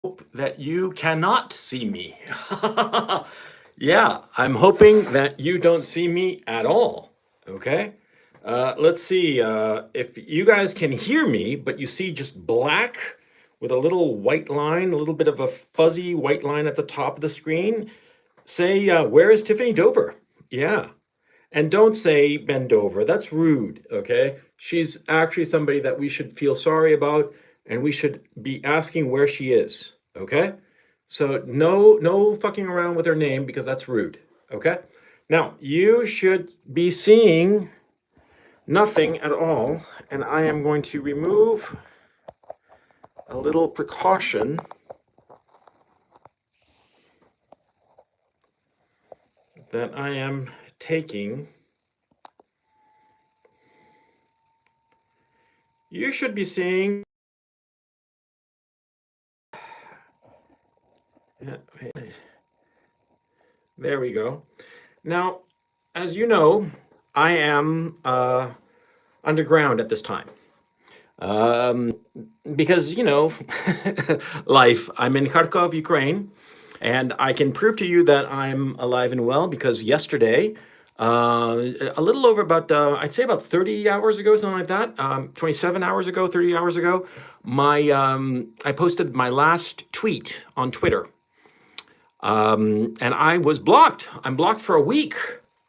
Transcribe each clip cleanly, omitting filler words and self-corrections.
hope that you cannot see me. Yeah, I'm hoping that you don't see me at all. Okay. Let's see if you guys can hear me, but you see just black with a little white line, a little bit of a fuzzy white line at the top of the screen. Say, where is Tiffany Dover? Yeah. And don't say bend over. That's rude, okay? She's actually somebody that we should feel sorry about, and we should be asking where she is, okay? So no fucking around with her name because that's rude, okay? Now, you should be seeing nothing at all, and I am going to remove a little precaution that I am taking. You should be seeing. Yeah, there we go. Now, as you know, I am underground at this time. Because, life, I'm in Kharkov, Ukraine, and I can prove to you that I'm alive and well because yesterday, a little over about, I'd say about 30 hours ago, something like that, 27 hours ago, 30 hours ago, I posted my last tweet on Twitter. And I was blocked. I'm blocked for a week,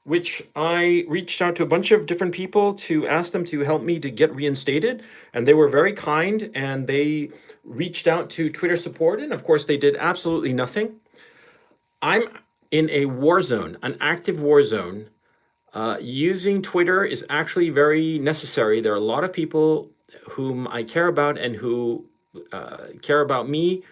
which I reached out to a bunch of different people to ask them to help me to get reinstated. And they were very kind and they reached out to Twitter support. And of course, they did absolutely nothing. I'm in a war zone, an active war zone. Using Twitter is actually very necessary. There are a lot of people whom I care about and who care about me,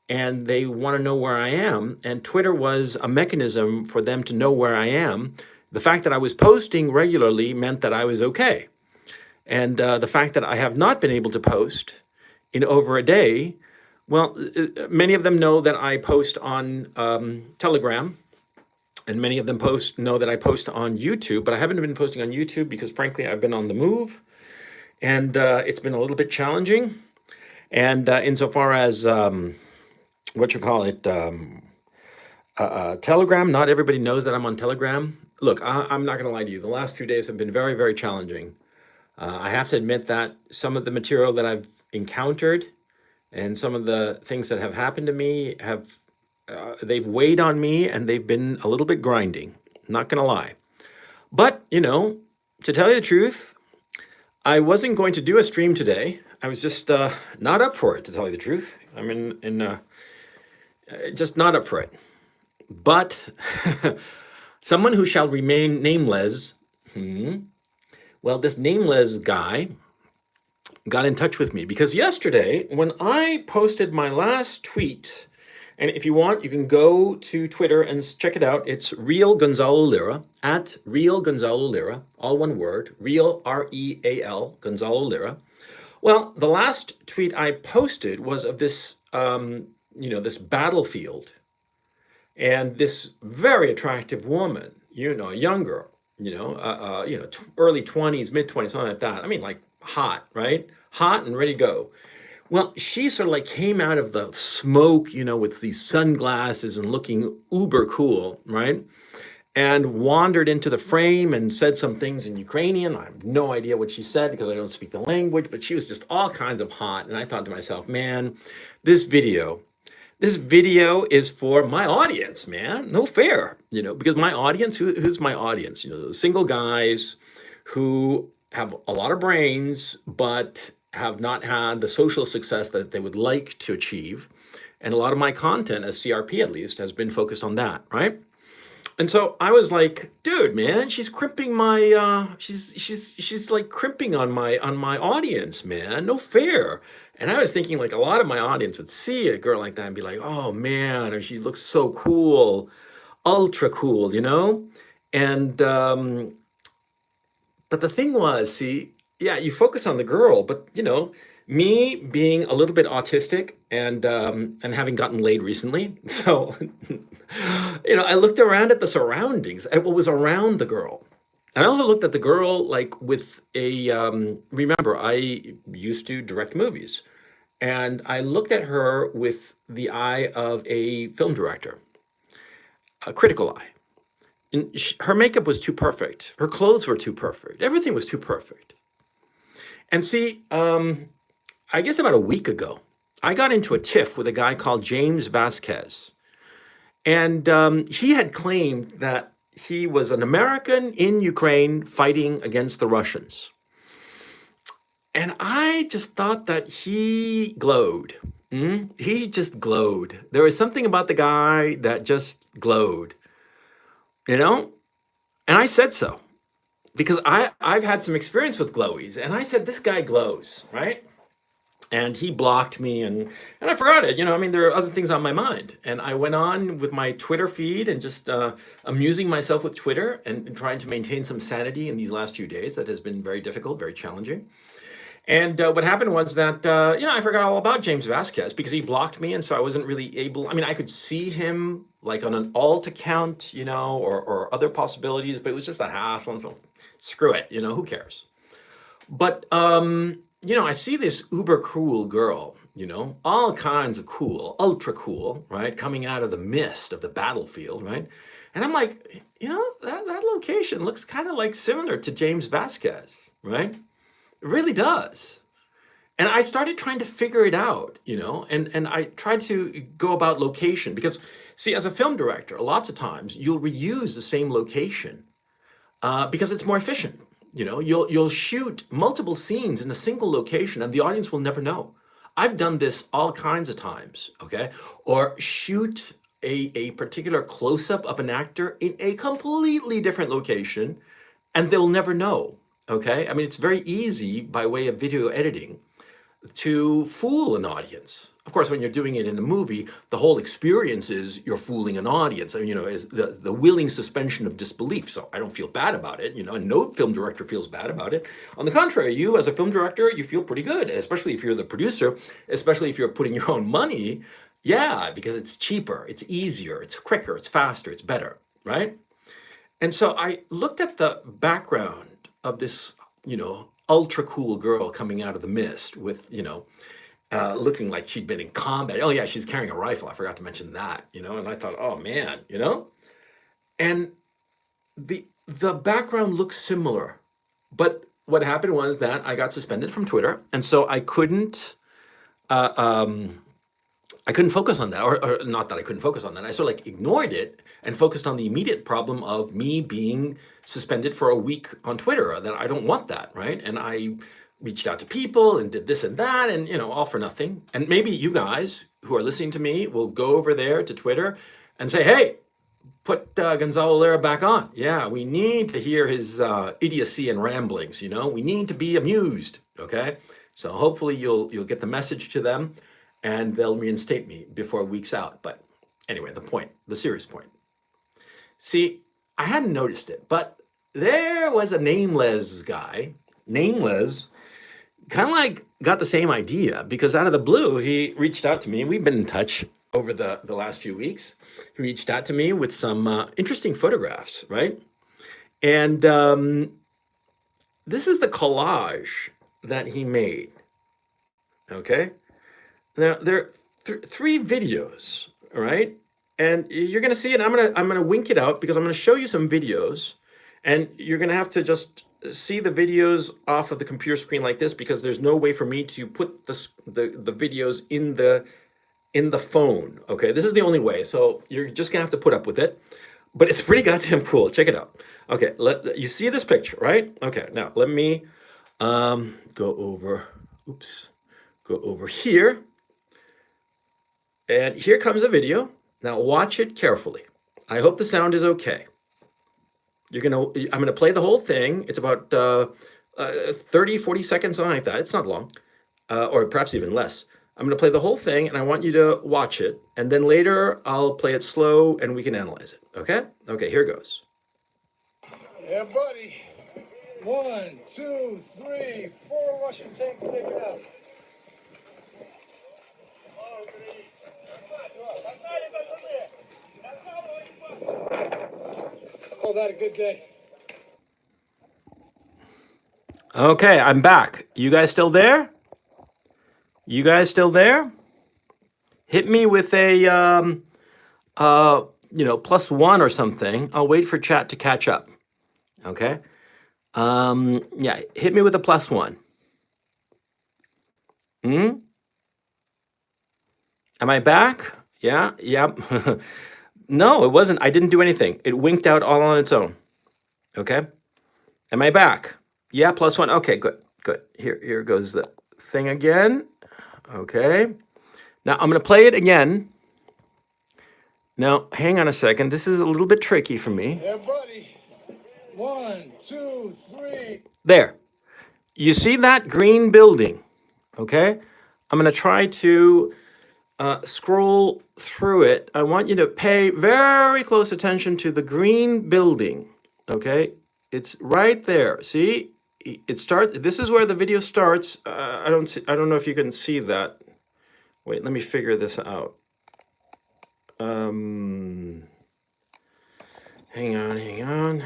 and they want to know where I am. And Twitter was a mechanism for them to know where I am. The fact that I was posting regularly meant that I was okay. And the fact that I have not been able to post in over a day, well, many of them know that I post on Telegram, and many of them know that I post on YouTube, but I haven't been posting on YouTube because frankly, I've been on the move, and it's been a little bit challenging. And insofar as what you call it, Telegram. Not everybody knows that I'm on Telegram. Look, I'm not going to lie to you. The last few days have been very, very challenging. I have to admit that some of the material that I've encountered and some of the things that have happened to me have, they've weighed on me and they've been a little bit grinding. Not going to lie. But, to tell you the truth, I wasn't going to do a stream today. I was just not up for it, to tell you the truth. I'm just not up for it. But someone who shall remain nameless, well, this nameless guy got in touch with me because yesterday when I posted my last tweet, and if you want, you can go to Twitter and check it out. It's Real Gonzalo Lira, at Real Gonzalo Lira, all one word, Real, R-E-A-L, Gonzalo Lira. Well, the last tweet I posted was of this, this battlefield. And this very attractive woman, a young girl, early 20s, mid 20s, something like that. I mean, like hot, right? Hot and ready to go. Well, she sort of like came out of the smoke, with these sunglasses and looking uber cool, right? And wandered into the frame and said some things in Ukrainian. I have no idea what she said because I don't speak the language, but she was just all kinds of hot. And I thought to myself, man, this video is for my audience, man. No fair, because my audience, who's my audience? The single guys who have a lot of brains, but have not had the social success that they would like to achieve. And a lot of my content, as CRP at least, has been focused on that, right? And so I was like, dude, man, she's crimping my, she's like crimping on my audience, man. No fair. And I was thinking like a lot of my audience would see a girl like that and be like, oh man, or she looks so cool, ultra cool, And, but the thing was, see, yeah, you focus on the girl, but me being a little bit autistic and having gotten laid recently, so I looked around at the surroundings and what was around the girl. And I also looked at the girl like with a remember, I used to direct movies. And I looked at her with the eye of a film director, a critical eye. And her makeup was too perfect. Her clothes were too perfect. Everything was too perfect. And see, I guess about a week ago, I got into a tiff with a guy called James Vasquez. And he had claimed that he was an American in Ukraine fighting against the Russians. And I just thought that he glowed. He just glowed. There was something about the guy that just glowed, you know? And I said so because I've had some experience with glowies. And I said, this guy glows, right? And he blocked me and I forgot it. I mean, there are other things on my mind. And I went on with my Twitter feed and just amusing myself with Twitter and trying to maintain some sanity in these last few days. That has been very difficult, very challenging. And what happened was that, I forgot all about James Vasquez because he blocked me. And so I wasn't really able, I mean, I could see him like on an alt account, or other possibilities, but it was just a hassle. And so screw it, who cares? But, I see this uber cool girl, all kinds of cool, ultra cool, right? Coming out of the mist of the battlefield, right? And I'm like, that location looks kind of like similar to James Vasquez, right? It really does. And I started trying to figure it out, and I tried to go about location because, see, as a film director, lots of times you'll reuse the same location because it's more efficient. You'll shoot multiple scenes in a single location and the audience will never know. I've done this all kinds of times, okay? Or shoot a particular close-up of an actor in a completely different location and they'll never know, okay? I mean, it's very easy by way of video editing to fool an audience. Of course, when you're doing it in a movie, the whole experience is you're fooling an audience, is the willing suspension of disbelief. So I don't feel bad about it, and no film director feels bad about it. On the contrary, you as a film director, you feel pretty good, especially if you're the producer, especially if you're putting your own money. Yeah, because it's cheaper, it's easier, it's quicker, it's faster, it's better, right? And so I looked at the background of this, ultra cool girl coming out of the mist with, looking like she'd been in combat. Oh yeah, she's carrying a rifle. I forgot to mention that, and I thought, oh man, and the background looks similar. But what happened was that I got suspended from Twitter. And so I couldn't focus on that, or not that I couldn't focus on that. I sort of like ignored it and focused on the immediate problem of me being suspended for a week on Twitter. That I don't want that, right? And I reached out to people and did this and that, and all for nothing. And maybe you guys who are listening to me will go over there to Twitter and say, hey, put Gonzalo Lira back on. Yeah, we need to hear his idiocy and ramblings. We need to be amused. Okay, so hopefully you'll get the message to them, and they'll reinstate me before a week's out. But anyway, the serious point. See, I hadn't noticed it, but there was a nameless guy, kind of like got the same idea because out of the blue, he reached out to me. We've been in touch over the last few weeks. He reached out to me with some interesting photographs, right? And this is the collage that he made, okay? Now, there are three videos, all right? And you're going to see it. I'm going to wink it out because I'm going to show you some videos. And you're going to have to just see the videos off of the computer screen like this because there's no way for me to put the videos in the phone, okay? This is the only way. So you're just going to have to put up with it. But it's pretty goddamn cool. Check it out. Okay, you see this picture, right? Okay, now let me go over here. And here comes a video. Now watch it carefully. I hope the sound is okay. I'm gonna play the whole thing. It's about 30, 40 seconds, something like that. It's not long, or perhaps even less. I'm gonna play the whole thing and I want you to watch it. And then later I'll play it slow and we can analyze it, okay? Okay, here goes. Yeah, buddy. 1, 2, 3, 4 Russian tanks taken out. Call that a good day. Okay, I'm back. You guys still there? You guys still there? Hit me with a, +1 or something. I'll wait for chat to catch up. Okay? Yeah, hit me with a +1. Am I back? Yeah, yep. No, it wasn't. I didn't do anything. It winked out all on its own. Okay? Am I back? Yeah, +1. Okay, good, good. Here goes the thing again. Okay. Now I'm going to play it again. Now, hang on a second. This is a little bit tricky for me. Yeah, buddy. 1, 2, 3. There. You see that green building? Okay. I'm going to try to scroll through it. I want you to pay very close attention to the green building. Okay. It's right there. See? It starts. This is where the video starts. I don't know if you can see that. Wait, let me figure this out. Hang on.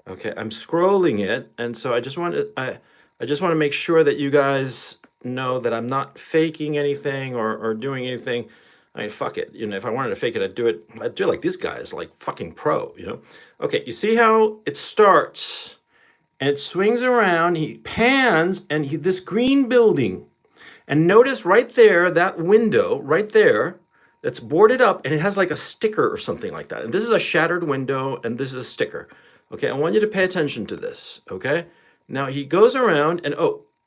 Okay, I'm scrolling it, and so I just want to make sure that you guys know that I'm not faking anything or doing anything. I mean, fuck it. If I wanted to fake it, I'd do it like this guy is like fucking pro, Okay, you see how it starts and it swings around, he pans, and this green building. And notice right there, that window right there, that's boarded up, and it has like a sticker or something like that. And this is a shattered window, and this is a sticker. Okay, I want you to pay attention to this, okay? Now he goes around, and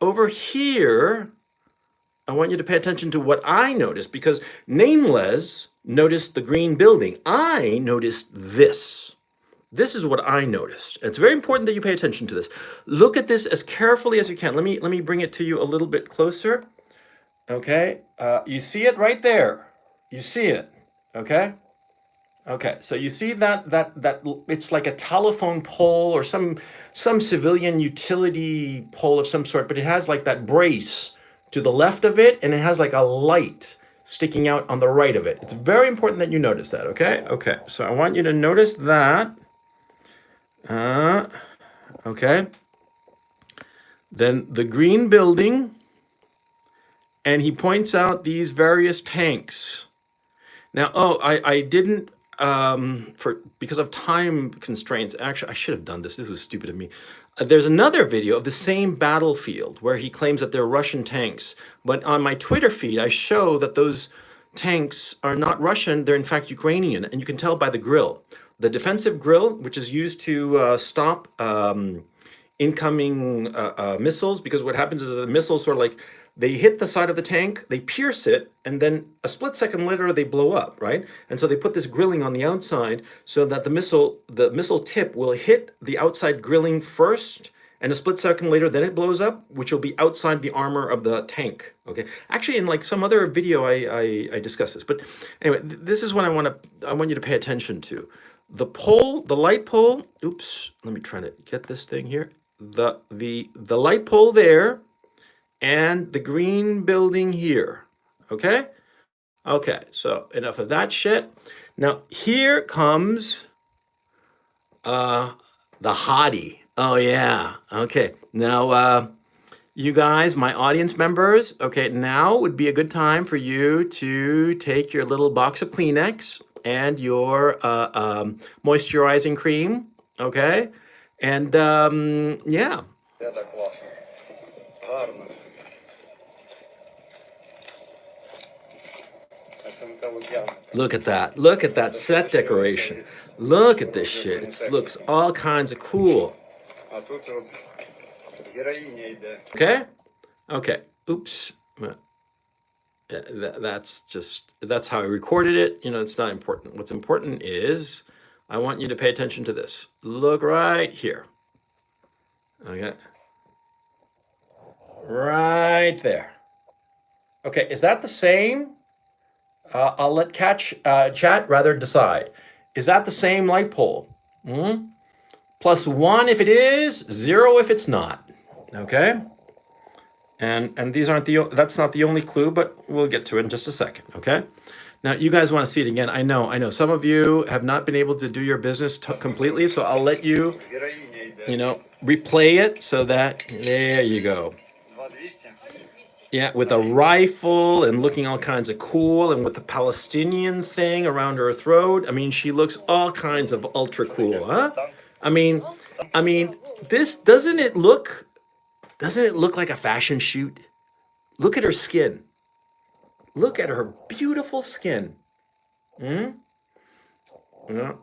over here, I want you to pay attention to what I noticed, because Nameless noticed the green building. I noticed this. This is what I noticed. It's very important that you pay attention to this. Look at this as carefully as you can. Let me bring it to you a little bit closer. Okay, you see it right there. You see it, okay? Okay, so you see that it's like a telephone pole or some civilian utility pole of some sort, but it has like that brace to the left of it, and it has like a light sticking out on the right of it. It's very important that you notice that, okay? Okay, so I want you to notice that. Okay. Then the green building, and he points out these various tanks. Now, I didn't, because of time constraints, actually, I should have done this. This was stupid of me. There's another video of the same battlefield where he claims that they're Russian tanks. But on my Twitter feed, I show that those tanks are not Russian. They're in fact Ukrainian. And you can tell by the grill. The defensive grill, which is used to stop incoming missiles, because what happens is the missiles sort of like, they hit the side of the tank, they pierce it, and then a split second later they blow up, right? And so they put this grilling on the outside so that the missile tip will hit the outside grilling first, and a split second later then it blows up, which will be outside the armor of the tank. Okay, actually in like some other video I discussed this, but anyway, this is what I want you to pay attention to. The pole, the light pole. Oops, let me try to get this thing here. The light pole there, and the green building here, okay? Okay, so enough of that shit. Now, here comes the hottie. Oh, yeah, okay. Now, you guys, my audience members, okay, now would be a good time for you to take your little box of Kleenex and your moisturizing cream, okay? And, yeah. Это классно. Гарно. Look at that. Look at that set decoration. Look at this shit. It looks all kinds of cool. Okay? Okay. Oops. That's how I recorded it. It's not important. What's important is I want you to pay attention to this. Look right here. Okay. Right there. Okay, is that the same? I'll let chat rather decide. Is that the same light pole? +1 if it is, 0 if it's not. Okay? And these aren't that's not the only clue, but we'll get to it in just a second, okay? Now, you guys want to see it again. I know. Some of you have not been able to do your business completely, so I'll let you, replay it so that, there you go. Yeah, with a rifle and looking all kinds of cool, and with the Palestinian thing around her throat. I mean, she looks all kinds of ultra cool, huh? I mean, I mean, this doesn't it look like a fashion shoot? Look at her skin. Look at her beautiful skin. Hmm? Yeah.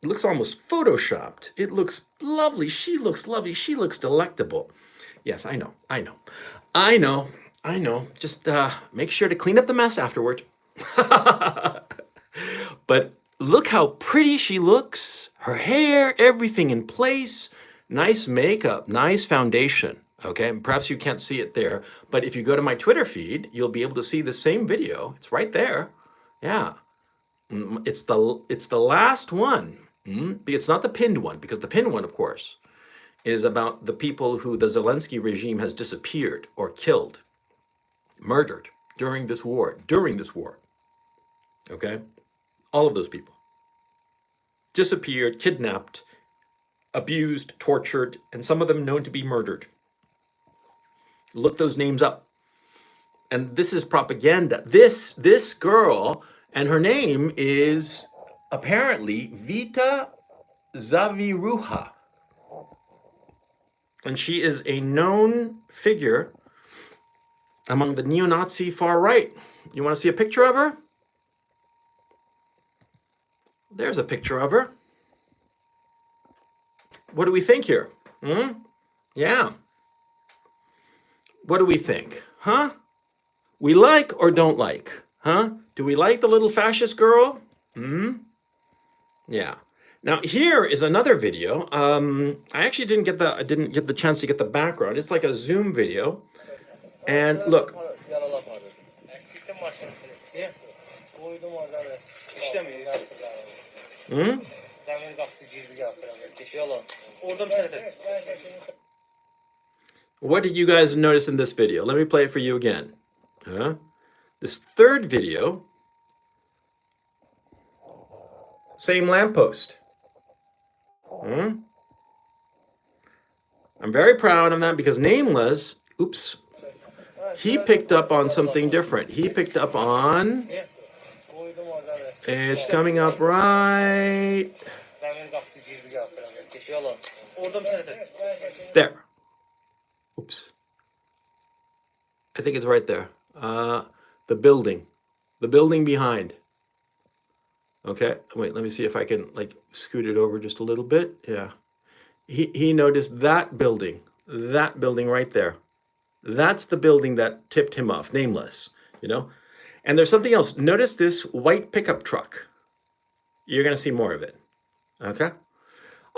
It looks almost photoshopped. It looks lovely. She looks lovely. She looks delectable. Yes, I know. I know. I know. I know. Just make sure to clean up the mess afterward. But look how pretty she looks. Her hair, everything in place. Nice makeup, nice foundation. Okay, perhaps you can't see it there, but if you go to my Twitter feed, you'll be able to see the same video. It's right there. Yeah, it's the last one. It's not the pinned one, because the pinned one, of course, is about the people who the Zelensky regime has disappeared or killed, murdered during this war. During this war, okay, all of those people disappeared, kidnapped, abused, tortured, and some of them known to be murdered. Look those names up. And this is propaganda. This girl, and her name is apparently Vita Zaviruha. And she is a known figure among the neo-Nazi far right. You want to see a picture of her? There's a picture of her. What do we think here? Yeah. What do we think? Huh? We like or don't like? Huh? Do we like the little fascist girl? Yeah. Now here is another video. I actually didn't get the chance to get the background. It's like a Zoom video. And look. What did you guys notice in this video? Let me play it for you again. This third video, same lamppost. I'm very proud of that, because Nameless, oops, he picked up on something different. He picked up on, it's coming up right there. Oops. I think it's right there. The building behind. Okay, wait, let me see if I can like scoot it over just a little bit. Yeah. He noticed that building right there. That's the building that tipped him off, Nameless, you know? And there's something else. Notice this white pickup truck. You're going to see more of it. Okay?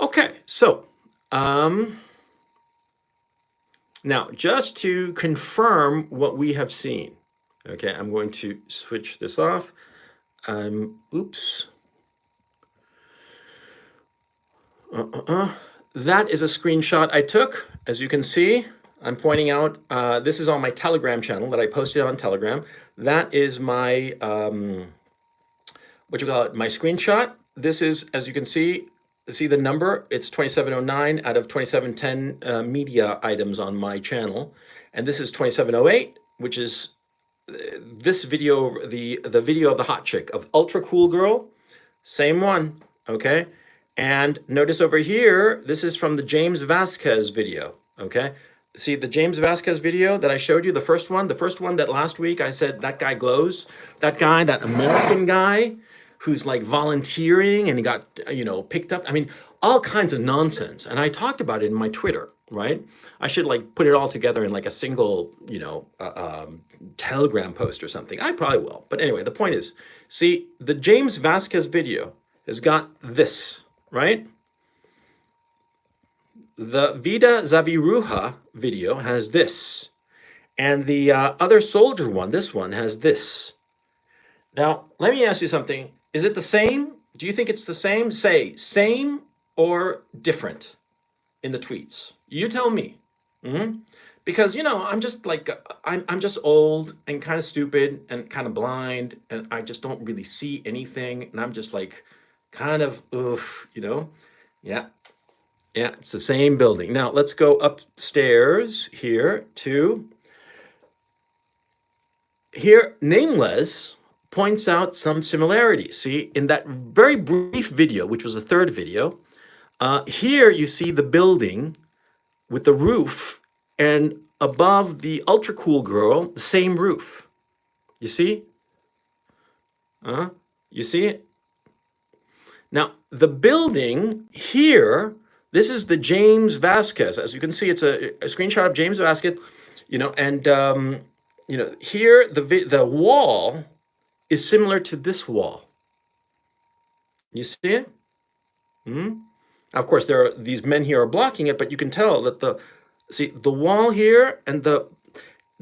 Okay, so now just to confirm what we have seen. Okay, I'm going to switch this off. Oops. That is a screenshot I took. As you can see, I'm pointing out, this is on my Telegram channel that I posted on Telegram. That is my, my screenshot. This is, as you can see the number, it's 2709 out of 2710 media items on my channel. And this is 2708, which is this video, the video of the hot chick, of Ultra Cool Girl. Same one, okay? And notice over here, this is from the James Vasquez video, okay? See the James Vasquez video that I showed you, the first one that last week I said, that guy glows. That guy, that American guy who's like volunteering and he got, picked up. I mean, all kinds of nonsense. And I talked about it in my Twitter, right? I should like put it all together in like a single, Telegram post or something. I probably will. But anyway, the point is, see, the James Vasquez video has got this, right? The Vida Zaviruha video has this. And the other soldier one, this one, has this. Now, let me ask you something. Is it the same? Do you think it's the same? Say, same or different in the tweets? You tell me. Because, I'm just like, I'm just old and kind of stupid and kind of blind, and I just don't really see anything. And I'm just like, kind of, oof, Yeah. Yeah, it's the same building. Now, let's go upstairs here to here, Nameless points out some similarities. See, in that very brief video, which was the third video, here you see the building with the roof, and above the ultra cool girl, the same roof. You see? You see it? Now, the building here, this is the James Vasquez. As you can see, it's a screenshot of James Vasquez, and here the wall is similar to this wall. You see it? Of course, there are these men here are blocking it, but you can tell that the wall here and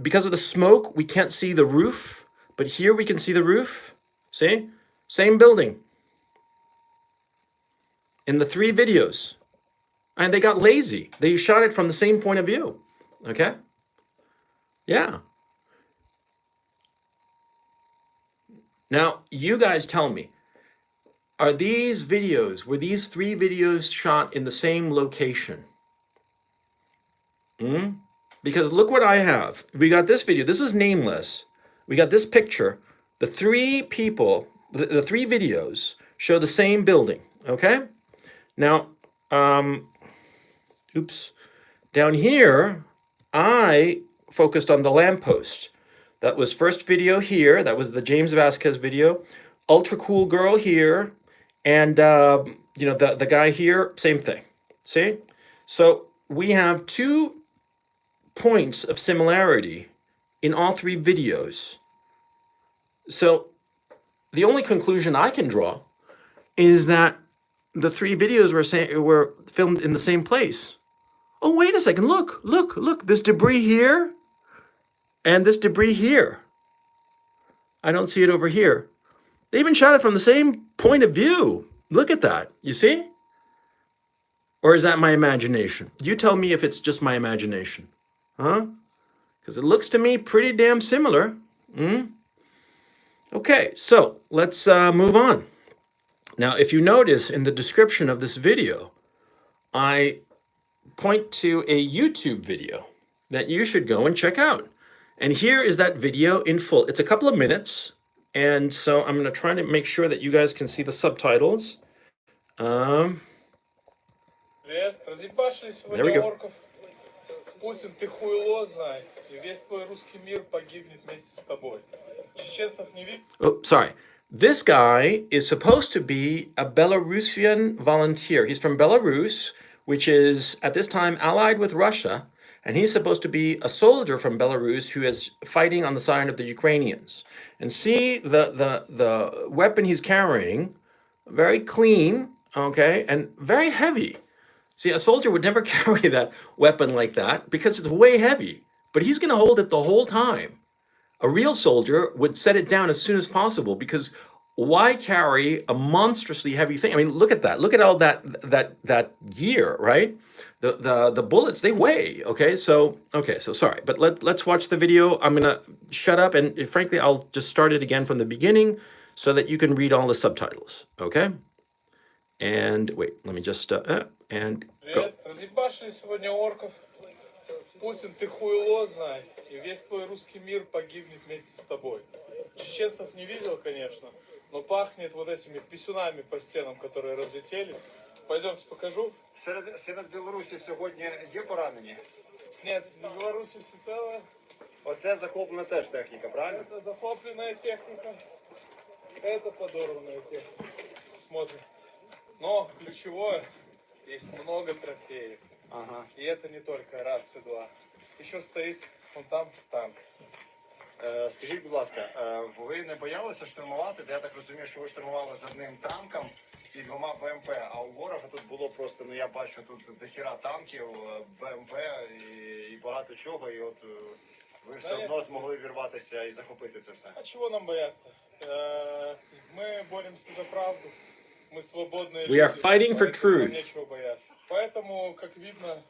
because of the smoke, we can't see the roof, but here we can see the roof. See? Same building. In the 3 videos. And they got lazy. They shot it from the same point of view. Okay? Yeah. Now, you guys tell me, were these 3 videos shot in the same location? Because look what I have. We got this video. This was Nameless. We got this picture. The 3 people, the 3 videos show the same building. Okay? Now, oops. Down here, I focused on the lamppost. That was first video here. That was the James Vasquez video. Ultra cool girl here. And, the guy here, same thing. See? So we have 2 points of similarity in all 3 videos. So the only conclusion I can draw is that the 3 videos were filmed in the same place. Oh, wait a second. Look. This debris here and this debris here. I don't see it over here. They even shot it from the same point of view. Look at that. You see? Or is that my imagination? You tell me if it's just my imagination. Huh? Because it looks to me pretty damn similar. Okay, so let's move on. Now, if you notice in the description of this video, I point to a YouTube video that you should go and check out. And here is that video in full. It's a couple of minutes, and so I'm going to try to make sure that you guys can see the subtitles. There we go. Путин, ты хуйло знай, и весь твой русский мир погибнет вместе с тобой. Чеченцев не видишь? Oh, sorry. This guy is supposed to be a Belarusian volunteer. He's from Belarus, which is at this time allied with Russia, and he's supposed to be a soldier from Belarus who is fighting on the side of the Ukrainians. And see the weapon he's carrying, very clean, okay, and very heavy. See, a soldier would never carry that weapon like that because it's way heavy, but he's going to hold it the whole time. A real soldier would set it down as soon as possible because why carry a monstrously heavy thing? I mean, look at that. Look at all that gear, right? The bullets, they weigh. Okay, so sorry, but let's watch the video. I'm gonna shut up and frankly, I'll just start it again from the beginning so that you can read all the subtitles. Okay. And wait, let me just and go. Разъебашили сегодня орков. Путин, ты хуйло знай, и весь твой русский мир погибнет вместе с тобой. Чеченцев не видел, конечно, но пахнет вот этими писюнами по стенам, которые разлетелись. Пойдемте покажу. Серед білорусів сьогодні є поранені? Нет, в Беларуси все целое. Оце захоплена теж техніка, правильно? Это захопленная техника. Это подорванная техника. Смотрим. Но ключевое, есть много трофеев. Ага. И это не только раз и два. Еще стоит вон там танк. Скажіть, будь ласка, ви не боялися штурмувати? Я так розумію, що ви штурмували з одним танком і 2 БМП, а у ворога тут було просто, я бачу, тут дохіра танків, БМП і багато чого, і от ви все одно змогли вірватися і захопити це все. А чего нам бояться? Мы боремся за правду. Мы свободные люди. We are fighting for truth. Нечего бояться. Поэтому, как видно,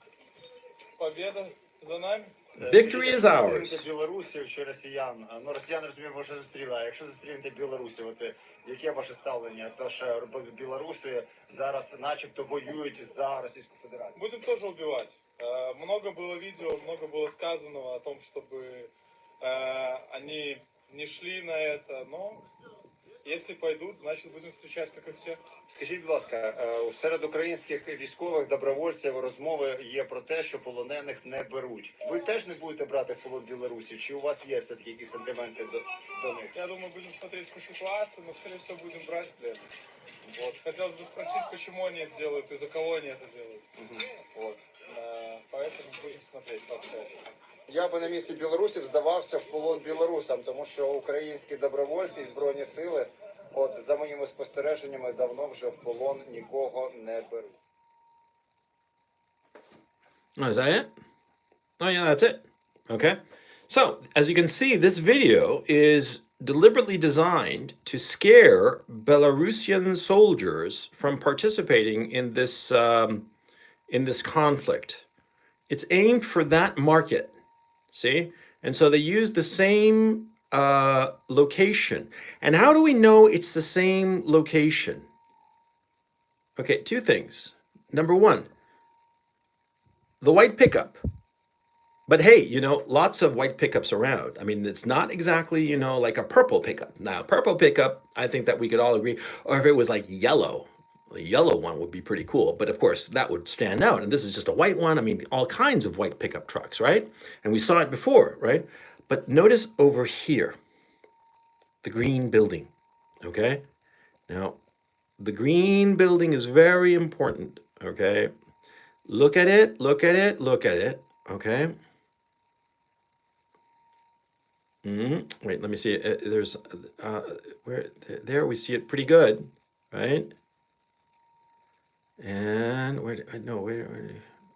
победа за нами. Victory is ours. Білорусів чи росіян? Ну, росіян, розумію, ви вже зустріли. А якщо зустрінете білорусів, от яке ваше ставлення? То, що білоруси зараз начебто воюють за Російську Федерацію. Будем тоже убивать. Много было видео, много было сказанного о том, чтобы они не шли на это, но если пойдут, значит будем встречать, как и все. Скажіть, будь ласка, серед українських військових добровольців розмови є про те, що полонених не беруть. Ви теж не будете брати в полон Білорусі? Чи у вас є все-таки якісь сентименти до них? Я думаю, будем смотреть по ситуации, но, скорее всего, будем брать в плен. Вот. Хотелось бы спросить, почему они это делают и за кого они это делают. Вот. Поэтому будем смотреть, пообщаться. Я би на місці білорусів здавався в полон білорусам, тому що українські добровольці і збройні сили, от за моїми спостереженнями, давно вже в полон нікого не беруть. Oh, is that it? Oh, yeah, that's it. Okay. So, as you can see, this video is deliberately designed to scare Belarusian soldiers from participating in this conflict. It's aimed for that market, see? And so they use the same location. And how do we know it's the same location? Okay, two things. Number one, the white pickup. But hey, you know, lots of white pickups around. I mean, it's not exactly, you know, like a purple pickup. Now, purple pickup, I think that we could all agree, or if it was like yellow, the yellow one would be pretty cool. But of course, that would stand out. And this is just a white one. I mean, all kinds of white pickup trucks, right? And we saw it before, right? But notice over here, the green building, okay? Now, the green building is very important, okay? Look at it, look at it, look at it, okay? Wait, let me see. There's where there we see it pretty good, right? And where? No, where?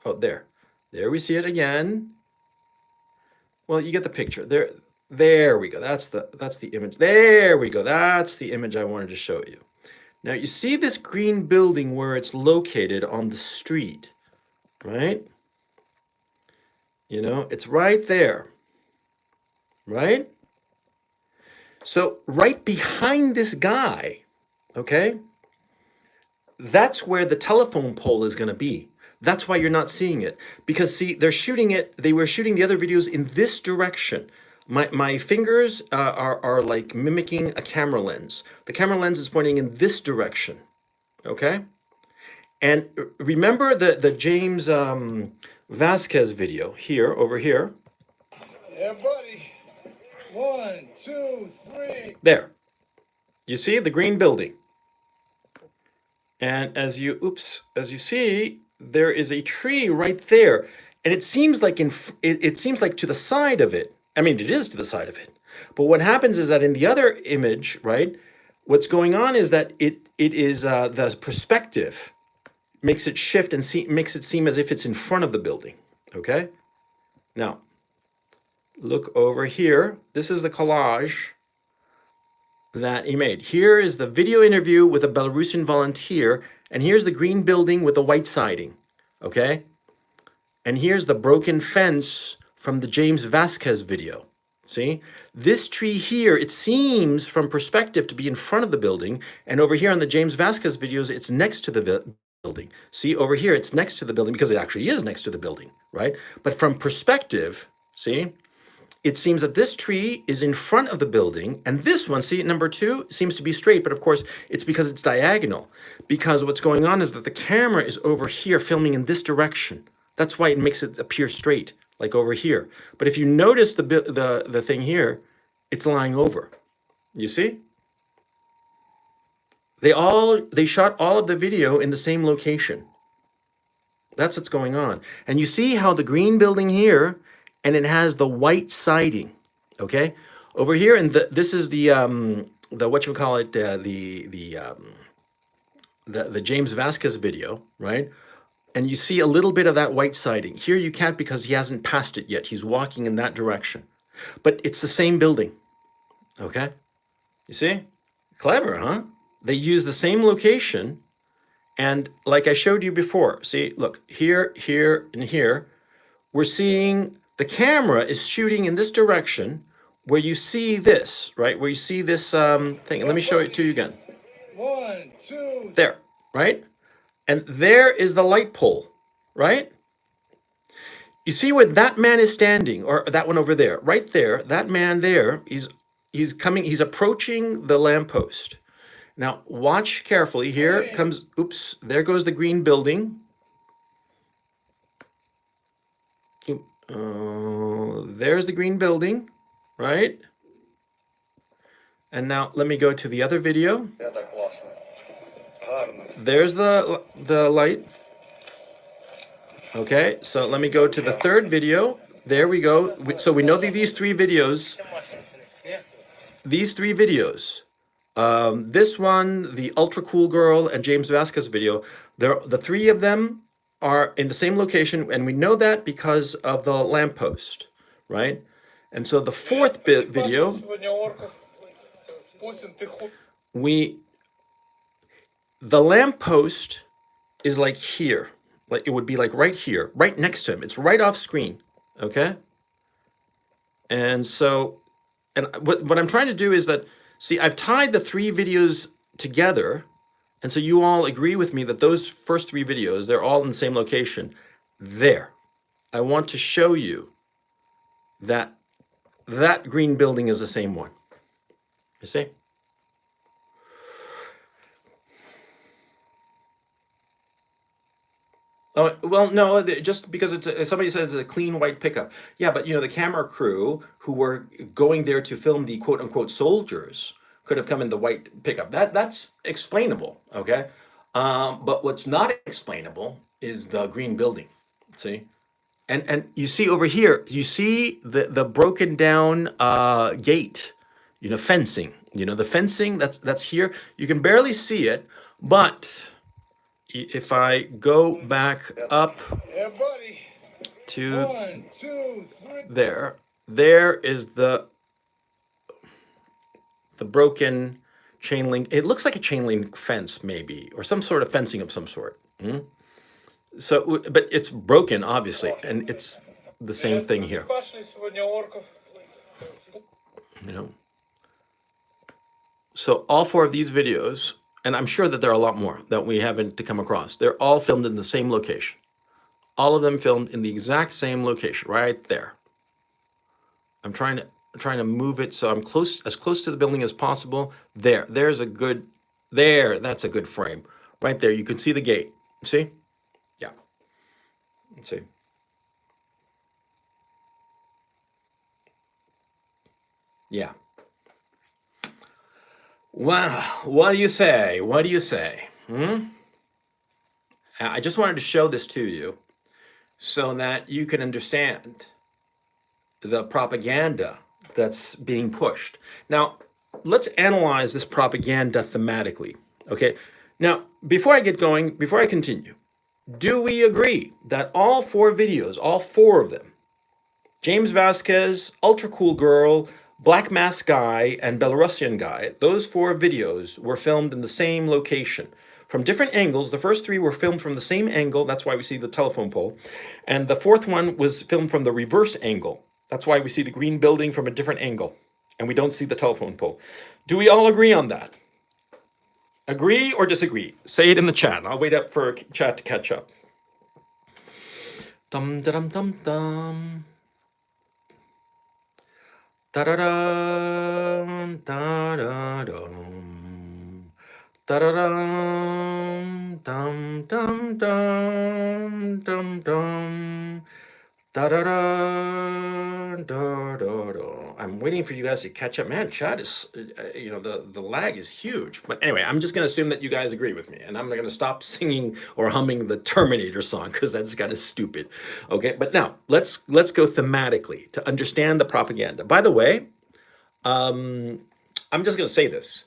Oh, there we see it again. Well, you get the picture. There we go. That's the image. There we go. That's the image I wanted to show you. Now you see this green building where it's located on the street, right? You know, it's right there. Right? So right behind this guy, okay, that's where the telephone pole is going to be. That's why you're not seeing it. Because see, they were shooting the other videos in this direction. My fingers are like mimicking a camera lens. The camera lens is pointing in this direction, okay? And remember the James Vasquez video here, over here? Yeah, buddy. 1, 2, 3. There. You see the green building. And as you see, there is a tree right there. And it seems like it seems like to the side of it. I mean, it is to the side of it. But what happens is that in the other image, right, what's going on is that it is the perspective makes it shift and makes it seem as if it's in front of the building. Okay? Now, look over here. This is the collage that he made. Here is the video interview with a Belarusian volunteer, and here's the green building with the white siding, okay? And here's the broken fence from the James Vasquez video, see? This tree here, it seems from perspective to be in front of the building, and over here on the James Vasquez videos, it's next to the building. See, over here, it's next to the building, because it actually is next to the building, right? But from perspective, see? It seems that this tree is in front of the building, and this one, see, number 2, seems to be straight, but of course, it's because it's diagonal. Because what's going on is that the camera is over here filming in this direction. That's why it makes it appear straight, like over here. But if you notice the thing here, it's lying over. You see? They shot all of the video in the same location. That's what's going on. And you see how the green building here, and it has the white siding, okay? Over here, and this is the whatchamacallit, the James Vasquez video, right? And you see a little bit of that white siding. Here you can't because he hasn't passed it yet. He's walking in that direction. But it's the same building, okay? You see? Clever, huh? They use the same location, and like I showed you before, see, look, here, here, and here, we're seeing the camera is shooting in this direction where you see this, right? Where you see this thing. Let me show it to you again. 1, 2. There, right? And there is the light pole, right? You see where that man is standing, or that one over there, right there, that man there, he's he's approaching the lamppost. Now, watch carefully. Here comes, oops, there goes the green building. There's the green building, right? And now let me go to the other video. There's the light. Okay, so let me go to the third video. There we go. So we know that these three videos, this one, the Ultra Cool Girl, and James Vasquez video, the three of them are in the same location, and we know that because of the lamppost, right? And so the fourth video, the lamppost is like here, like it would be like right here, right next to him. It's right off screen, okay? And so, and what I'm trying to do is that, see, I've tied the three videos together, and so you all agree with me that those first three videos, they're all in the same location. There. I want to show you that that green building is the same one. You see? Oh, well, no, just because somebody says it's a clean white pickup. Yeah, but the camera crew who were going there to film the quote unquote soldiers could have come in the white pickup. That's explainable, okay? But what's not explainable is the green building. See? And you see over here, you see the broken down gate, fencing. The fencing that's here. You can barely see it, but if I go back up to 1, 2, 3. there is the broken chain link. It looks like a chain link fence maybe, or some sort of fencing of some sort. So, but it's broken obviously, and it's the same thing here. So all four of these videos, and I'm sure that there are a lot more that we haven't come across, they're all filmed in the same location. All of them filmed in the exact same location, right there. I'm trying to move it so I'm as close to the building as possible. That's a good frame. Right there, you can see the gate. See? Yeah. Let's see. Yeah. Wow, what do you say? What do you say? I just wanted to show this to you so that you can understand the propaganda that's being pushed. Now, let's analyze this propaganda thematically, okay? Now, before I get going, before I continue, do we agree that all four videos, all four of them, James Vasquez, Ultra Cool Girl, Black Mask Guy, and Belarusian Guy, those four videos were filmed in the same location? From different angles. The first three were filmed from the same angle. That's why we see the telephone pole. And the fourth one was filmed from the reverse angle. That's why we see the green building from a different angle. And we don't see the telephone pole. Do we all agree on that? Agree or disagree? Say it in the chat. I'll wait up for chat to catch up. Dum dum dum dum. Da da da da da dum. Da da dum dum dum dum dum dum. Da da da da da da. I'm waiting for you guys to catch up. Man, chat is, the lag is huge. But anyway, I'm just going to assume that you guys agree with me, and I'm going to stop singing or humming the Terminator song because that's kind of stupid. Okay, but now let's go thematically to understand the propaganda. By the way, I'm just going to say this.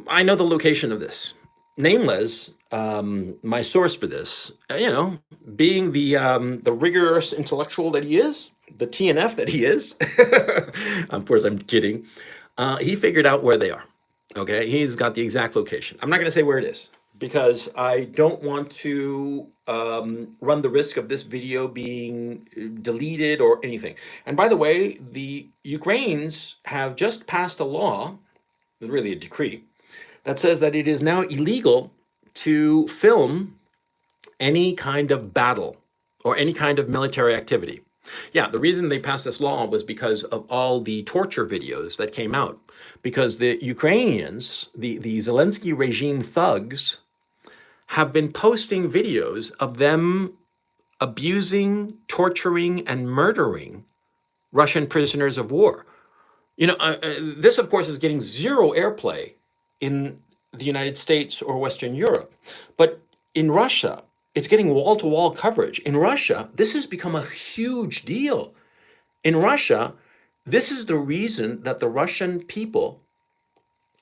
I know the location of this. Nameless, my source for this, being the rigorous intellectual that he is, the TNF that he is, of course I'm kidding, he figured out where they are, okay? He's got the exact location. I'm not going to say where it is because I don't want to run the risk of this video being deleted or anything. And by the way, the Ukrainians have just passed a law, really a decree, that says that it is now illegal to film any kind of battle or any kind of military activity. Yeah, the reason they passed this law was because of all the torture videos that came out. Because the Ukrainians, the Zelensky regime thugs, have been posting videos of them abusing, torturing, and murdering Russian prisoners of war. This, of course, is getting zero airplay in the United States or Western Europe. But in Russia, it's getting wall to wall coverage. In Russia, this has become a huge deal. In Russia, this is the reason that the Russian people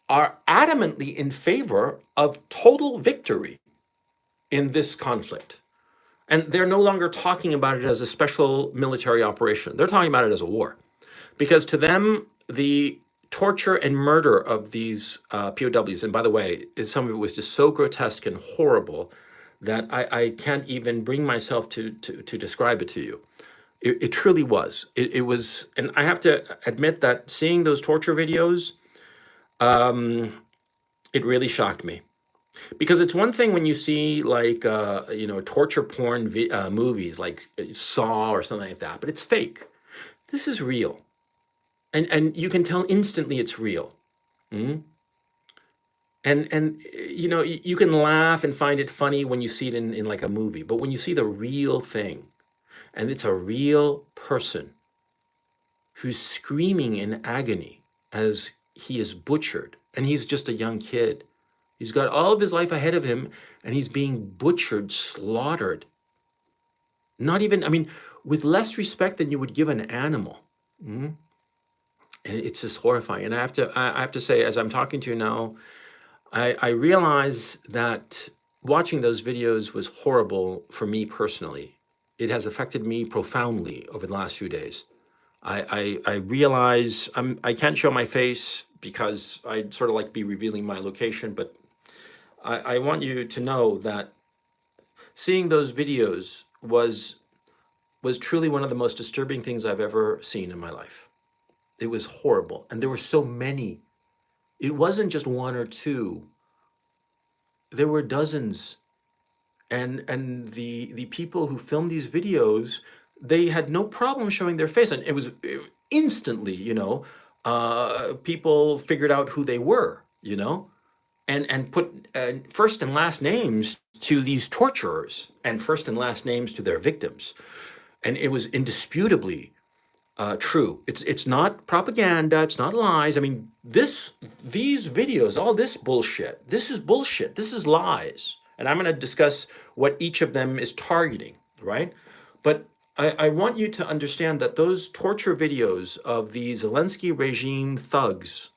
are adamantly in favor of total victory in this conflict. And they're no longer talking about it as a special military operation. They're talking about it as a war. Because to them, the torture and murder of these POWs, and by the way, some of it was just so grotesque and horrible that I can't even bring myself to describe it to you. It truly was. It was, and I have to admit that seeing those torture videos, it really shocked me. Because it's one thing when you see like torture porn movies like Saw or something like that, but it's fake. This is real, and you can tell instantly it's real. Mm? And you can laugh and find it funny when you see it in like a movie, but when you see the real thing, and it's a real person who's screaming in agony as he is butchered, and he's just a young kid. He's got all of his life ahead of him, and he's being butchered, slaughtered. Not even, I mean, with less respect than you would give an animal. Mm? And it's just horrifying. And I have to say, as I'm talking to you now, I realize that watching those videos was horrible for me personally. It has affected me profoundly over the last few days. I realize I can't show my face because I'd sort of like be revealing my location, but I want you to know that seeing those videos was truly one of the most disturbing things I've ever seen in my life. It was horrible, and there were so many. It wasn't just one or two. There were dozens, and the people who filmed these videos, they had no problem showing their face, and instantly, people figured out who they were, and put first and last names to these torturers and first and last names to their victims, and it was indisputably true. It's not propaganda. It's not lies. I mean, these videos, all this bullshit. This is bullshit. This is lies. And I'm going to discuss what each of them is targeting, right? But I want you to understand that those torture videos of the Zelensky regime thugs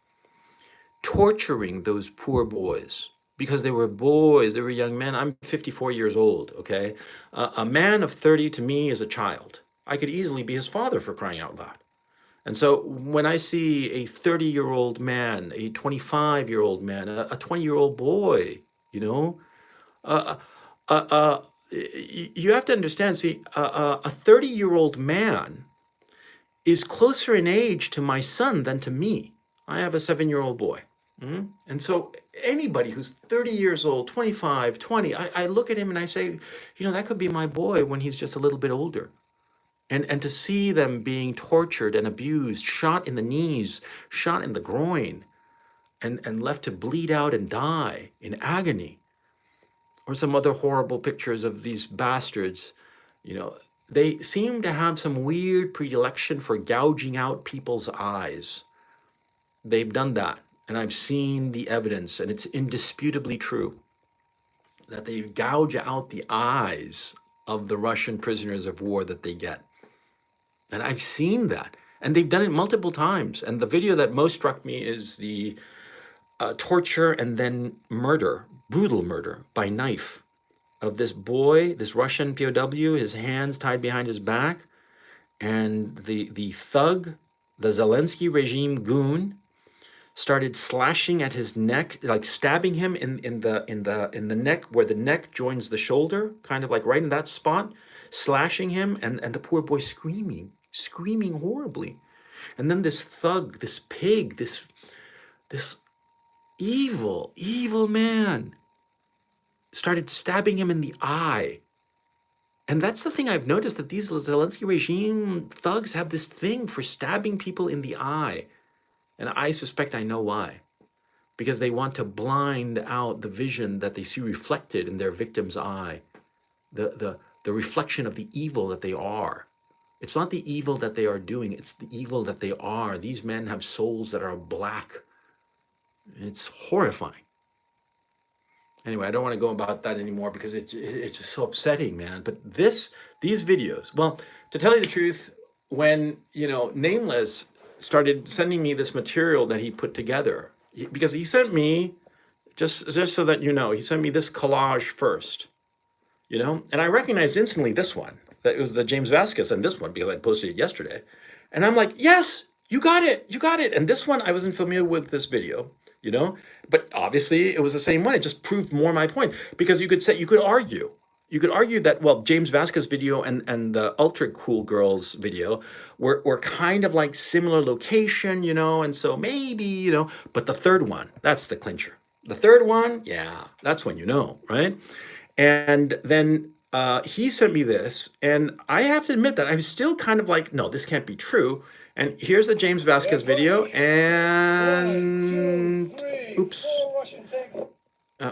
torturing those poor boys because they were boys, they were young men. I'm 54 years old, okay? A man of 30 to me is a child. I could easily be his father, for crying out loud. And so when I see a 30-year-old man, a 25-year-old man, a 20-year-old boy, you know, uh, uh, uh, you have to understand, see, a 30-year-old man is closer in age to my son than to me. I have a 7-year-old boy. And so anybody who's 30 years old, 25, 20, I look at him and I say, that could be my boy when he's just a little bit older. And to see them being tortured and abused, shot in the knees, shot in the groin, and left to bleed out and die in agony, or some other horrible pictures of these bastards, they seem to have some weird predilection for gouging out people's eyes. They've done that, and I've seen the evidence, and it's indisputably true that they gouge out the eyes of the Russian prisoners of war that they get. And I've seen that. And they've done it multiple times. And the video that most struck me is the torture and then murder, brutal murder by knife of this boy, this Russian POW, his hands tied behind his back. And the thug, the Zelensky regime goon, started slashing at his neck, like stabbing him in the neck where the neck joins the shoulder, kind of like right in that spot, slashing him, and the poor boy screaming horribly. And then this thug, this pig, this evil man started stabbing him in the eye. And that's the thing I've noticed, that these Zelensky regime thugs have this thing for stabbing people in the eye. And I suspect I know why. Because they want to blind out the vision that they see reflected in their victim's eye, the reflection of the evil that they are. It's not the evil that they are doing, it's the evil that they are. These men have souls that are black. It's horrifying. Anyway, I don't want to go about that anymore because it's just so upsetting, man. But these videos, well, to tell you the truth, when, Nameless started sending me this material that he put together, because he sent me, just so that you know, he sent me this collage first, and I recognized instantly this one, that it was the James Vasquez, and this one because I posted it yesterday. And I'm like, yes, you got it. And this one, I wasn't familiar with this video, but obviously it was the same one. It just proved more my point, because you could argue that, well, James Vasquez video and the Ultra Cool Girls video were kind of like similar location, and so maybe, but the third one, that's the clincher. The third one, yeah, that's when right? And then he sent me this, and I have to admit that I was still kind of like, no, this can't be true. And here's the James Vasquez video, and oops.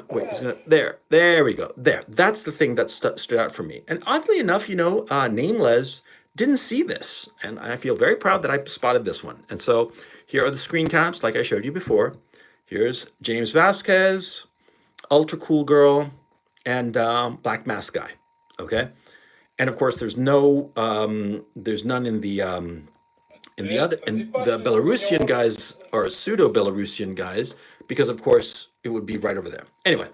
Wait, there we go. That's the thing that stood out for me. And oddly enough, Nameless didn't see this, and I feel very proud that I spotted this one. And so here are the screen caps, like I showed you before. Here's James Vasquez, Ultra Cool Girl, and Black Mask Guy. Okay, and of course there's none in the Belarusian guys, or pseudo Belarusian guys, because of course it would be right over there. Anyway,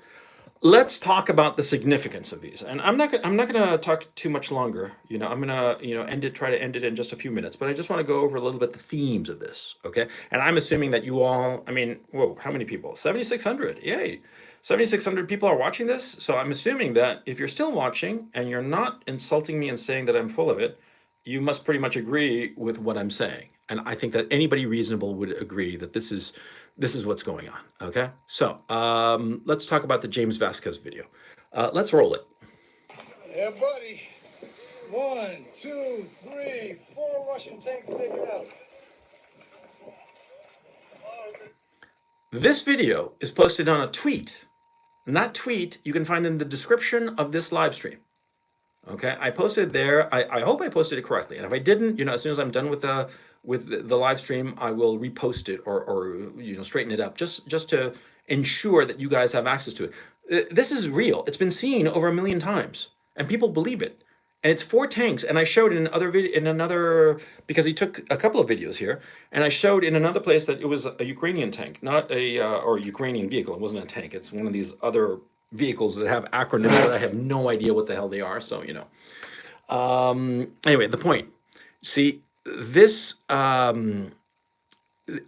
let's talk about the significance of these. And I'm not gonna talk too much longer. I'm gonna try to end it in just a few minutes. But I just want to go over a little bit the themes of this. Okay, and I'm assuming that you all, whoa, how many people? 7,600. Yay. 7,600 people are watching this. So I'm assuming that if you're still watching and you're not insulting me and saying that I'm full of it, you must pretty much agree with what I'm saying. And I think that anybody reasonable would agree that this is what's going on. Okay, so let's talk about the James Vasquez video. Let's roll it. Yeah, buddy. 1, 2, 3, 4 Russian tanks taken out. This video is posted on a tweet, and that tweet you can find in the description of this live stream. Okay, I posted it there. I hope I posted it correctly, and if I didn't, as soon as I'm done with the live stream, I will repost it or straighten it up just to ensure that you guys have access to it. This is real. It's been seen over 1 million times, and people believe it. And it's 4 tanks, and I showed in another because he took a couple of videos here, and I showed in another place that it was a Ukrainian tank, not or Ukrainian vehicle. It wasn't a tank. It's one of these other vehicles that have acronyms that I have no idea what the hell they are. So anyway, the point. See, this I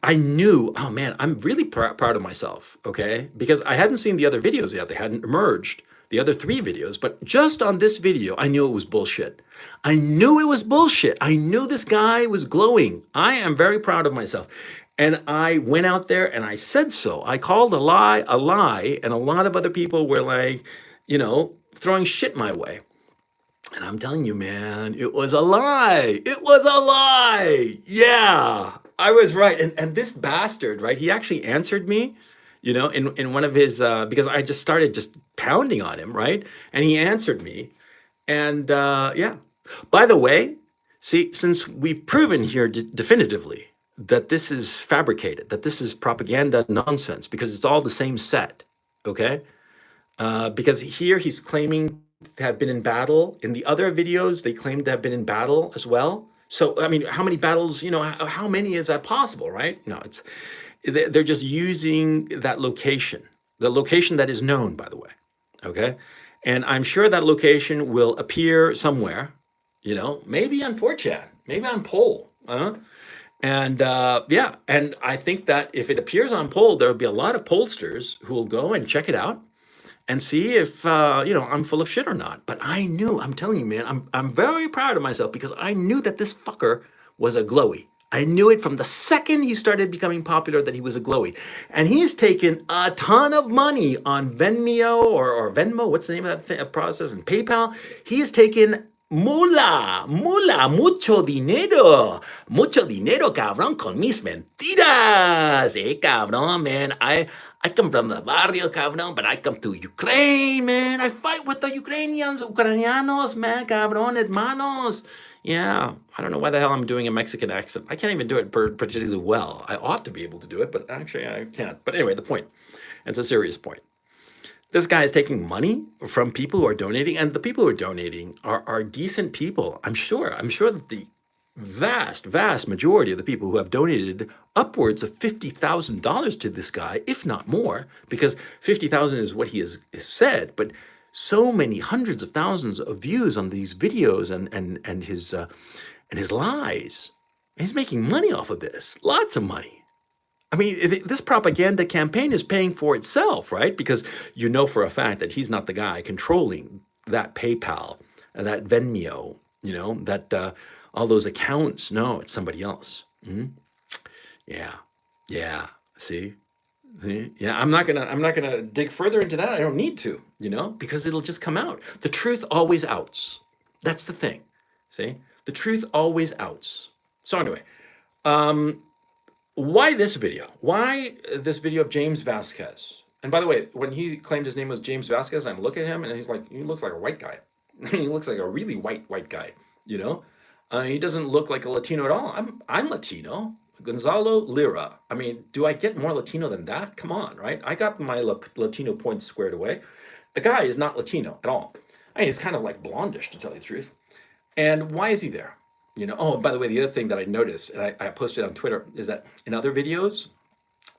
knew. Oh man, I'm really proud of myself. Okay, because I hadn't seen the other videos yet. They hadn't emerged. The other 3 videos, but just on this video, I knew it was bullshit. I knew it was bullshit. I knew this guy was glowing. I am very proud of myself. And I went out there and I said so. I called a lie, and a lot of other people were like, throwing shit my way. And I'm telling you, man, it was a lie. It was a lie. Yeah, I was right. And this bastard, right, he actually answered me, in one of his, because I just started just pounding on him, right? And he answered me. And yeah, by the way, see, since we've proven here definitively that this is fabricated, that this is propaganda nonsense, because it's all the same set, okay? Because here he's claiming to have been in battle. In the other videos, they claim to have been in battle as well. So, how many battles, how many is that possible, right? No, they're just using that location, the location that is known, by the way, okay? And I'm sure that location will appear somewhere, maybe on 4chan, maybe on Poll, and yeah, and I think that if it appears on Poll, there'll be a lot of pollsters who will go and check it out and see if I'm full of shit or not. But I knew, I'm telling you, man, I'm very proud of myself because I knew that this fucker was a glowy. I knew it from the second he started becoming popular that he was a glowy. And he's taken a ton of money on Venmo or Venmo, what's the name of that process, and PayPal. He's taken mucho dinero, cabrón, con mis mentiras. Cabrón, man. I come from the barrio, cabrón, but I come to Ukraine, man. I fight with the Ucranianos, man, cabrón, hermanos. Yeah, I don't know why the hell I'm doing a Mexican accent. I can't even do it particularly well. I ought to be able to do it, but actually I can't. But anyway, the point, and it's a serious point. This guy is taking money from people who are donating, and the people who are donating are decent people. I'm sure. I'm sure that the vast majority of the people who have donated upwards of $50,000 to this guy, if not more, because 50,000 is what he has said, but so many hundreds of thousands of views on these videos and his lies. He's making money off of this, lots of money. I mean, this propaganda campaign is paying for itself, right? Because you know for a fact that he's not the guy controlling that PayPal and that Venmo, that all those accounts. No, it's somebody else. Yeah. See? Yeah, I'm not gonna dig further into that. I don't need to, because it'll just come out. The truth always outs. That's the thing. See? The truth always outs. So anyway, why this video? Why this video of James Vasquez? And by the way, when he claimed his name was James Vasquez, I'm looking at him and he's like, he looks like a white guy. He looks like a really white guy, he doesn't look like a Latino at all. I'm Latino. Gonzalo Lira. I mean, do I get more Latino than that? Come on, right? I got my Latino points squared away. The guy is not Latino at all. I mean, he's kind of like blondish, to tell you the truth. And why is he there? Oh, by the way, the other thing that I noticed, and I posted on Twitter, is that in other videos,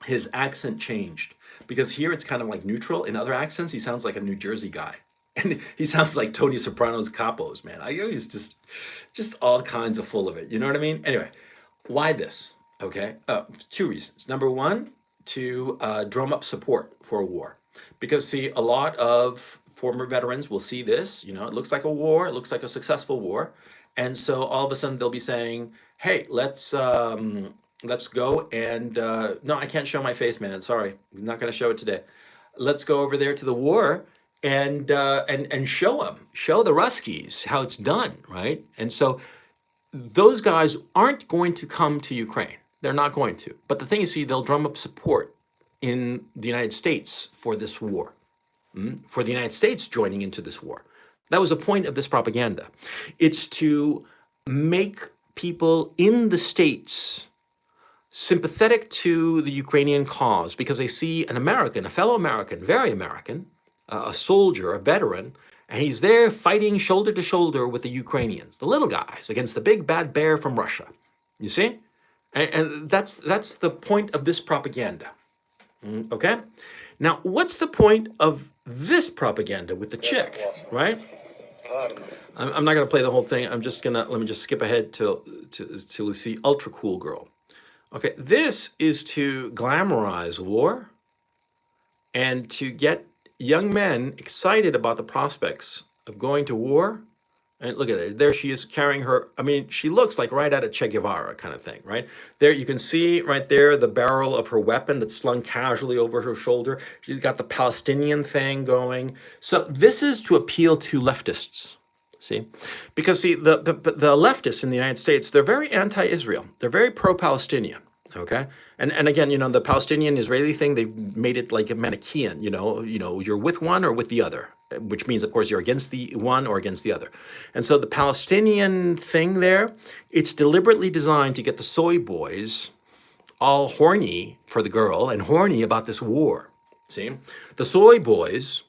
his accent changed. Because here it's kind of like neutral. In other accents, he sounds like a New Jersey guy. And he sounds like Tony Soprano's Capos, man. He's just all kinds of full of it. You know what I mean? Anyway, why this? Okay, 2 reasons. Number one, to drum up support for a war. Because, see, a lot of former veterans will see this. It looks like a war. It looks like a successful war. And so all of a sudden they'll be saying, hey, let's go and, no, I can't show my face, man. Sorry, I'm not going to show it today. Let's go over there to the war and show them, show the Ruskies how it's done, right? And so those guys aren't going to come to Ukraine. They're not going to. But the thing is, see, they'll drum up support in the United States for this war, for the United States joining into this war. That was the point of this propaganda. It's to make people in the States sympathetic to the Ukrainian cause because they see an American, a fellow American, very American, a soldier, a veteran, and he's there fighting shoulder to shoulder with the Ukrainians, the little guys, against the big bad bear from Russia. You see? And that's the point of this propaganda. Okay? Now, what's the point of this propaganda with the chick, right? I'm not going to play the whole thing. I'm just going to, let me just skip ahead till we see Ultra Cool Girl. Okay, this is to glamorize war and to get young men excited about the prospects of going to war. And look at her. There she is carrying her. I mean, she looks like right out of Che Guevara kind of thing, right? There you can see right there the barrel of her weapon that's slung casually over her shoulder. She's got the Palestinian thing going. So this is to appeal to leftists, see? Because, see, the leftists in the United States, they're very anti-Israel. They're very pro-Palestinian, okay? And again, the Palestinian-Israeli thing, they made it like a Manichaean, you're with one or with the other, which means, of course, you're against the one or against the other. And so the Palestinian thing there, it's deliberately designed to get the soy boys all horny for the girl and horny about this war, see? The soy boys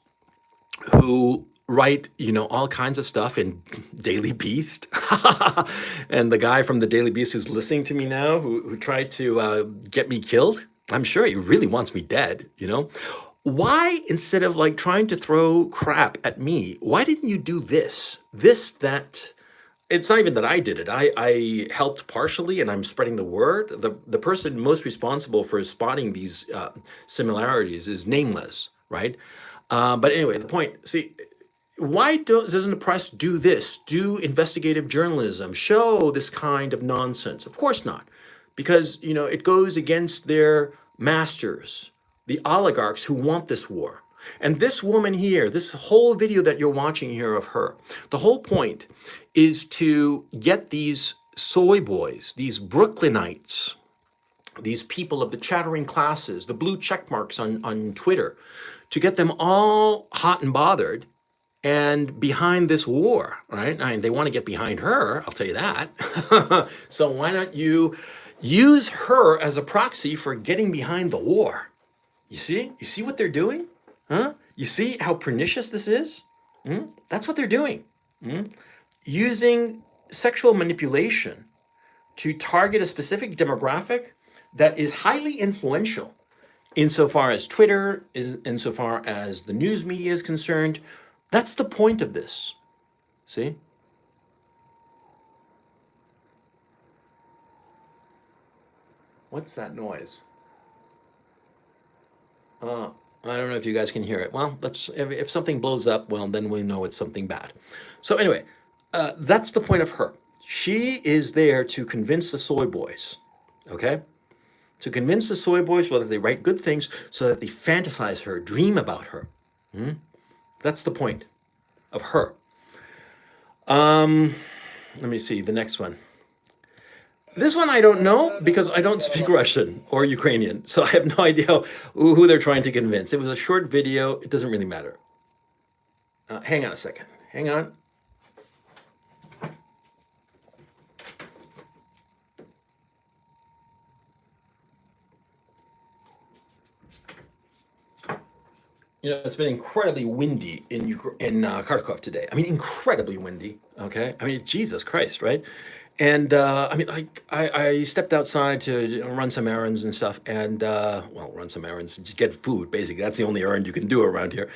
who write, all kinds of stuff in Daily Beast. And the guy from the Daily Beast who's listening to me now, who tried to get me killed, I'm sure he really wants me dead, Why, instead of like trying to throw crap at me, why didn't you do this? That, it's not even that I did it. I helped partially and I'm spreading the word. The person most responsible for spotting these similarities is nameless, right? But anyway, the point, see, why doesn't the press do this? Do investigative journalism? Show this kind of nonsense? Of course not. because, it goes against their masters, the oligarchs who want this war. And this woman here, this whole video that you're watching here of her, the whole point is to get these soy boys, these Brooklynites, these people of the chattering classes, the blue check marks on Twitter, to get them all hot and bothered and behind this war, right? I mean, they want to get behind her, I'll tell you that. So why don't you use her as a proxy for getting behind the war? You see? You see what they're doing? Huh? You see how pernicious this is? That's what they're doing. Using sexual manipulation to target a specific demographic that is highly influential insofar as Twitter is, insofar as the news media is concerned. That's the point of this. See? What's that noise? I don't know if you guys can hear it. Well, if something blows up, well, then we know it's something bad. So anyway, that's the point of her. She is there to convince the soy boys, okay? To convince the soy boys whether they write good things so that they fantasize her, dream about her. That's the point of her. Let me see the next one. This one I don't know because I don't speak Russian or Ukrainian, so I have no idea who they're trying to convince. It was a short video. It doesn't really matter. Hang on a second. Hang on. It's been incredibly windy in Kharkov today. I mean, incredibly windy. Okay, I mean, Jesus Christ, right? And I mean, I stepped outside to run some errands and stuff, and run some errands, just get food. Basically, that's the only errand you can do around here.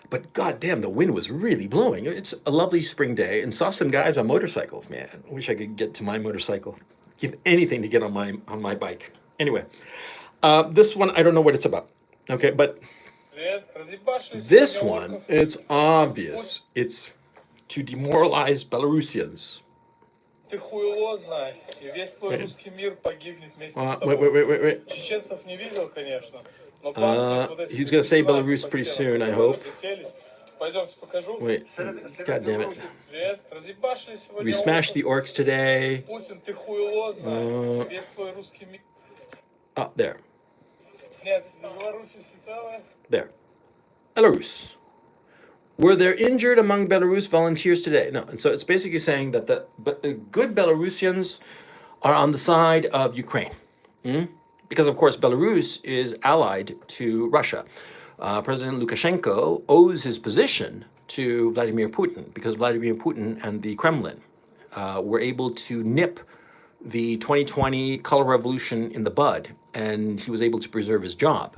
But goddamn, the wind was really blowing. It's a lovely spring day, and saw some guys on motorcycles. Man, I wish I could get to my motorcycle. Give anything to get on my bike. Anyway, this one I don't know what it's about. Okay, but. This one, it's obvious. It's to demoralize Belarusians. Ты хуйло знай, и весь твой русский мир погибнет вместе с Wait. тобой. Чеченцев не видел, конечно, но пахнет вот этим. He's going to say Belarus pretty soon, I hope. Pойдемте покажу. Wait, god damn it. Привет, разъебашили сегодня. We smashed the orcs today. Путин, ты хуйло знай, и весь твой русский мир. Oh, there. Нет, Беларусь всецелая. There. Belarus. Were there injured among Belarus volunteers today? No. And so it's basically saying that the good Belarusians are on the side of Ukraine. Because, of course, Belarus is allied to Russia. President Lukashenko owes his position to Vladimir Putin because Vladimir Putin and the Kremlin were able to nip the 2020 color revolution in the bud, and he was able to preserve his job.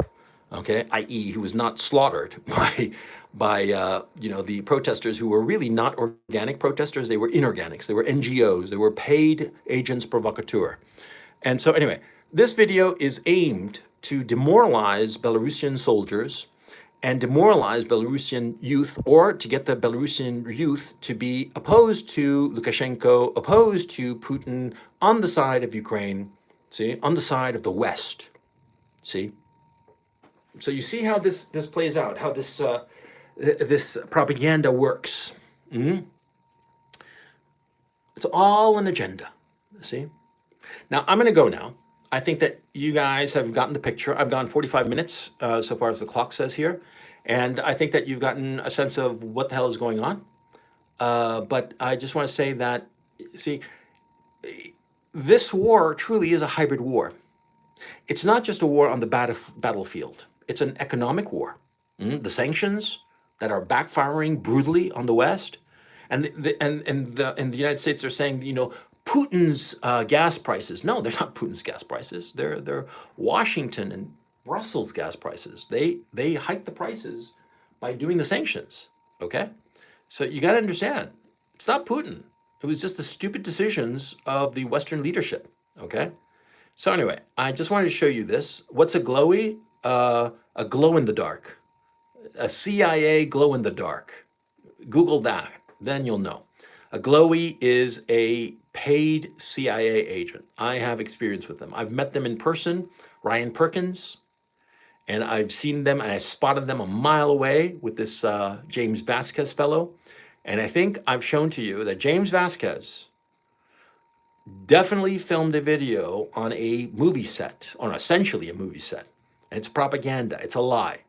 Okay, i.e., he was not slaughtered by the protesters who were really not organic protesters. They were inorganics. They were NGOs. They were paid agents provocateur. And so anyway, this video is aimed to demoralize Belarusian soldiers and demoralize Belarusian youth, or to get the Belarusian youth to be opposed to Lukashenko, opposed to Putin, on the side of Ukraine, see, on the side of the West, see? So you see how this plays out, how this propaganda works. It's all an agenda, see? Now, I'm going to go now. I think that you guys have gotten the picture. I've gone 45 minutes so far as the clock says here. And I think that you've gotten a sense of what the hell is going on. But I just want to say that, see, this war truly is a hybrid war. It's not just a war on the battlefield. It's an economic war. The sanctions that are backfiring brutally on the West, and the United States are saying, Putin's gas prices. No, they're not Putin's gas prices. They're Washington and Brussels gas prices. They hike the prices by doing the sanctions. Okay, so you got to understand, it's not Putin. It was just the stupid decisions of the Western leadership. Okay, so anyway, I just wanted to show you this. What's a glowy? A glow in the dark, a CIA glow in the dark. Google that, then you'll know. A glowy is a paid CIA agent. I have experience with them. I've met them in person, Ryan Perkins, and I've seen them and I spotted them a mile away with this James Vasquez fellow. And I think I've shown to you that James Vasquez definitely filmed a video on a movie set, on essentially a movie set. And it's propaganda. It's a lie.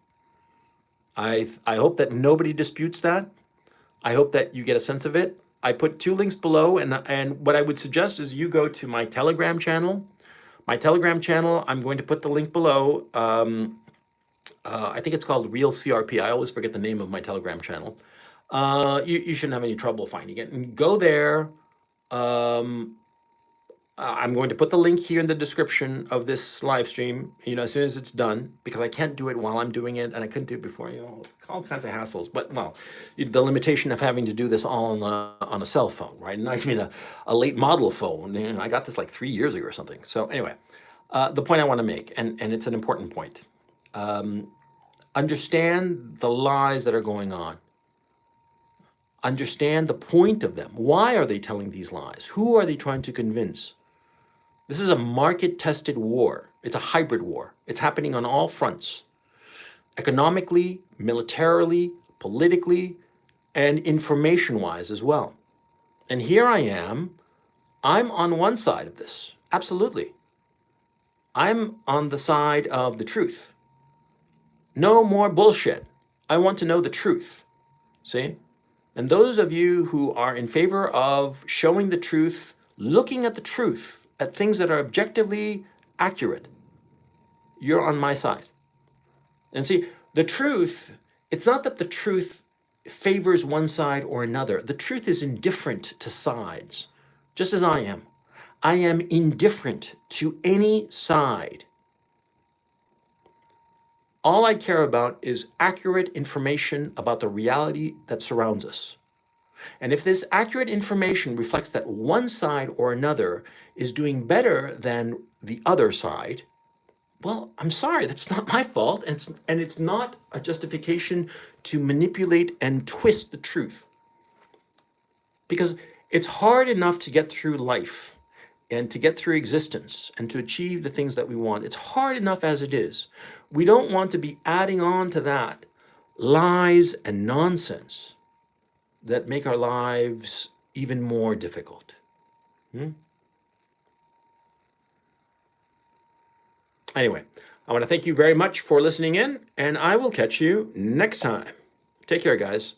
I hope that nobody disputes that. I hope that you get a sense of it. I put 2 links below, and what I would suggest is you go to my Telegram channel. My Telegram channel, I'm going to put the link below. I think it's called Real CRP. I always forget the name of my Telegram channel. You shouldn't have any trouble finding it. And go there. I'm going to put the link here in the description of this live stream, as soon as it's done, because I can't do it while I'm doing it, and I couldn't do it before, all kinds of hassles. But, well, the limitation of having to do this all on a cell phone, right? Not even a late model phone. I got this like 3 years ago or something. So anyway, the point I want to make, and it's an important point. Understand the lies that are going on. Understand the point of them. Why are they telling these lies? Who are they trying to convince? This is a market-tested war. It's a hybrid war. It's happening on all fronts. Economically, militarily, politically, and information-wise as well. And here I am. I'm on one side of this. Absolutely. I'm on the side of the truth. No more bullshit. I want to know the truth. See? And those of you who are in favor of showing the truth, looking at the truth, at things that are objectively accurate, you're on my side. And see, the truth, it's not that the truth favors one side or another. The truth is indifferent to sides, just as I am. I am indifferent to any side. All I care about is accurate information about the reality that surrounds us. And if this accurate information reflects that one side or another is doing better than the other side, well, I'm sorry, that's not my fault. And it's not a justification to manipulate and twist the truth. Because it's hard enough to get through life and to get through existence and to achieve the things that we want. It's hard enough as it is. We don't want to be adding on to that lies and nonsense that make our lives even more difficult. Anyway, I want to thank you very much for listening in, and I will catch you next time. Take care, guys.